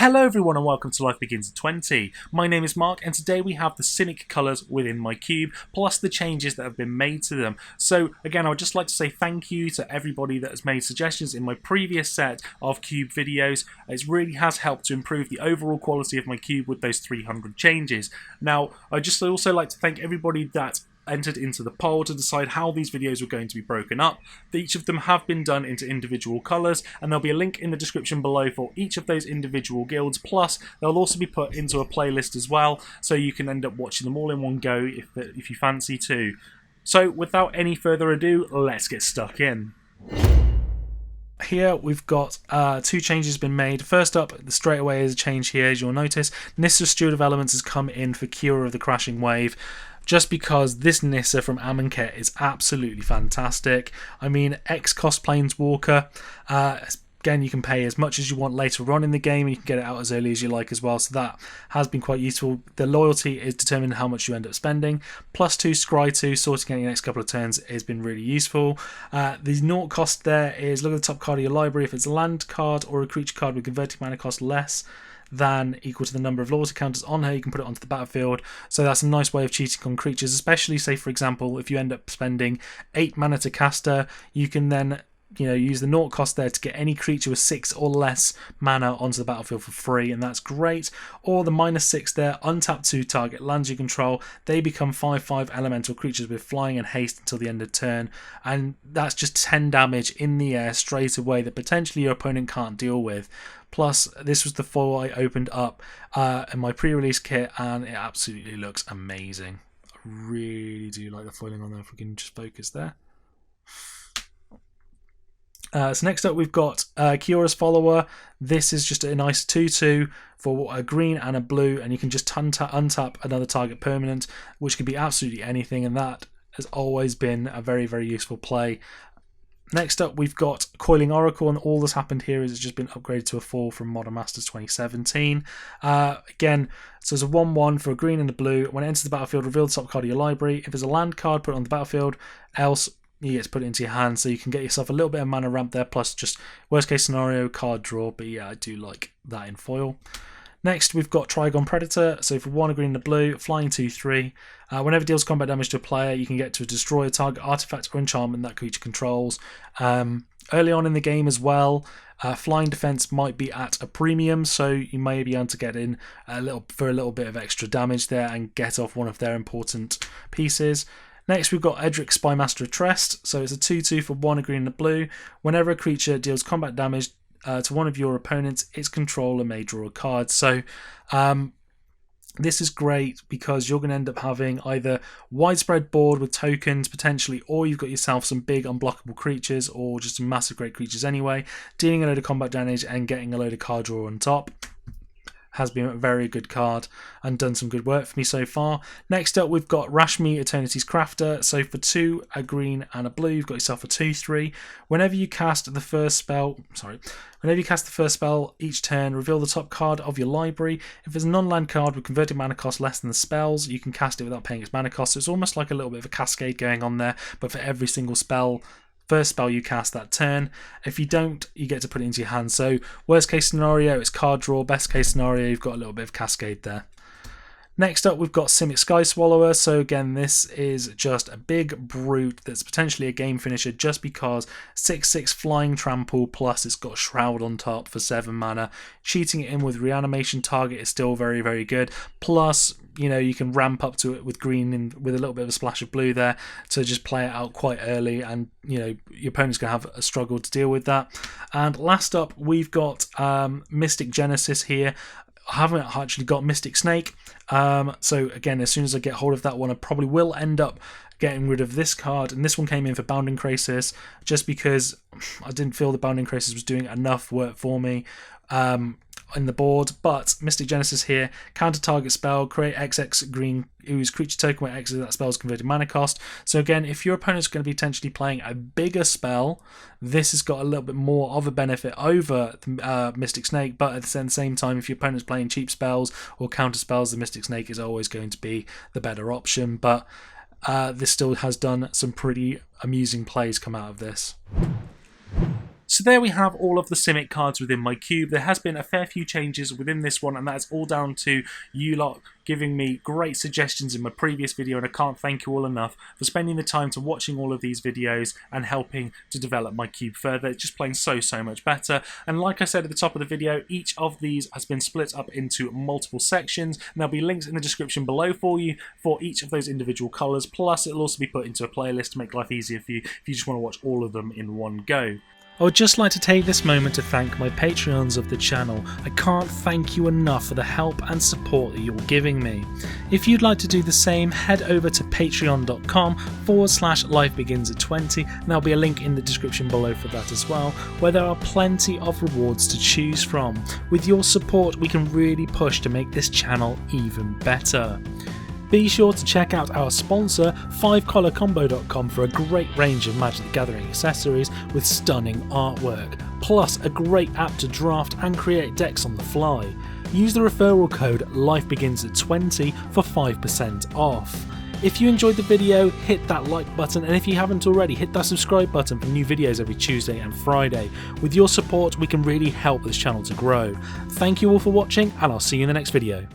Hello everyone and welcome to Life Begins at 20. My name is Mark and today we have the Simic colours within my cube, plus the changes that have been made to them. So again, I would just like to say thank you to everybody that has made suggestions in my previous set of cube videos. It really has helped to improve the overall quality of my cube with those 300 changes. Now, I'd just also like to thank everybody that entered into the poll to decide how these videos were going to be broken up. Each of them have been done into individual colours, and there'll be a link in the description below for each of those individual guilds, plus they'll also be put into a playlist as well, so you can end up watching them all in one go if you fancy to. So without any further ado, let's get stuck in. Here we've got two changes been made. First up, straight away is a change here, as you'll notice. Nissa Steward of Elements has come in for Kiora of the Crashing Wave, just because this Nissa from Amonkhet is absolutely fantastic. I mean, X-Cost Planeswalker, again, you can pay as much as you want later on in the game, and you can get it out as early as you like as well, so that has been quite useful. The loyalty is determining how much you end up spending. +2 Scry 2, sorting out your next couple of turns has been really useful. The naught cost there is, look at the top card of your library. If it's a land card or a creature card with converting mana cost less than equal to the number of loyalty counters on her, you can put it onto the battlefield. So that's a nice way of cheating on creatures, especially, say for example, if you end up spending 8 mana to cast her, you can then use the naught cost there to get any creature with 6 or less mana onto the battlefield for free, and that's great. Or the -6 there, untap 2 target lands you control, they become 5/5 elemental creatures with flying and haste until the end of turn, and that's just 10 damage in the air straight away that potentially your opponent can't deal with. Plus, this was the foil I opened up in my pre-release kit, and it absolutely looks amazing. I really do like the foiling on there, if we can just focus there. So next up we've got Kiora's Follower. This is just a nice 2/2 for a green and a blue, and you can just untap another target permanent, which could be absolutely anything, and that has always been a very, very useful play. Next up we've got Coiling Oracle, and all that's happened here is it's just been upgraded to a 4 from Modern Masters 2017. Again, so it's a 1/1 for a green and a blue. When it enters the battlefield, reveal the top card of your library. If there's a land card, put it on the battlefield, else you get to put it into your hand, so you can get yourself a little bit of mana ramp there, plus just worst case scenario card draw. But yeah, I do like that in foil. Next we've got Trigon Predator. So for 1 green and a blue, flying 2/3. Whenever it deals combat damage to a player, you can get to destroy a target artifact or enchantment that creature controls. Early on in the game as well, flying defense might be at a premium, so you may be able to get in a little bit of extra damage there and get off one of their important pieces. Next we've got Edric Spymaster of Trest. So it's a 2/2 for 1 green and a blue. Whenever a creature deals combat damage to one of your opponents, its controller may draw a card. So this is great because you're going to end up having either widespread board with tokens potentially, or you've got yourself some big unblockable creatures, or just some massive great creatures anyway, dealing a load of combat damage and getting a load of card draw on top. Has been a very good card and done some good work for me so far. Next up we've got Rashmi, Eternity's Crafter. So for 2, a green and a blue, you've got yourself a 2/3. Whenever you cast the first spell each turn, reveal the top card of your library. If there's a non-land card with converted mana cost less than the spells, you can cast it without paying its mana cost. So it's almost like a little bit of a cascade going on there, but for every single first spell you cast that turn. If you don't, you get to put it into your hand. So worst case scenario, it's card draw. Best case scenario, you've got a little bit of cascade there. Next up, we've got Simic Sky Swallower. So again, this is just a big brute that's potentially a game finisher, just because 6/6 flying trample, plus it's got Shroud on top for 7 mana. Cheating it in with reanimation target is still very, very good. Plus, you can ramp up to it with green and with a little bit of a splash of blue there to just play it out quite early, and your opponent's going to have a struggle to deal with that. And last up, we've got Mystic Genesis here. I haven't actually got Mystic Snake, so again, as soon as I get hold of that one, I probably will end up getting rid of this card, and this one came in for Bounding Crisis, just because I didn't feel the Bounding Crisis was doing enough work for me in the board. But Mystic Genesis here, counter target spell, create XX green whose creature token where X is that spell's converted mana cost. So again, if your opponent's going to be potentially playing a bigger spell, this has got a little bit more of a benefit over the Mystic Snake, but at the same time, if your opponent's playing cheap spells or counter spells, the Mystic Snake is always going to be the better option. But this still has done some pretty amusing plays come out of this. So there we have all of the Simic cards within my cube. There has been a fair few changes within this one, and that's all down to you lot giving me great suggestions in my previous video, and I can't thank you all enough for spending the time to watching all of these videos and helping to develop my cube further. It's just playing so much better. And like I said at the top of the video, each of these has been split up into multiple sections, and there'll be links in the description below for you for each of those individual colours, plus it'll also be put into a playlist to make life easier for you if you just want to watch all of them in one go. I would just like to take this moment to thank my Patreons of the channel. I can't thank you enough for the help and support that you're giving me. If you'd like to do the same, head over to patreon.com/lifebeginsat20, and there'll be a link in the description below for that as well, where there are plenty of rewards to choose from. With your support, we can really push to make this channel even better. Be sure to check out our sponsor, 5colorcombo.com, for a great range of Magic the Gathering accessories with stunning artwork, plus a great app to draft and create decks on the fly. Use the referral code LifeBeginsAt20 for 5% off. If you enjoyed the video, hit that like button, and if you haven't already, hit that subscribe button for new videos every Tuesday and Friday. With your support, we can really help this channel to grow. Thank you all for watching, and I'll see you in the next video.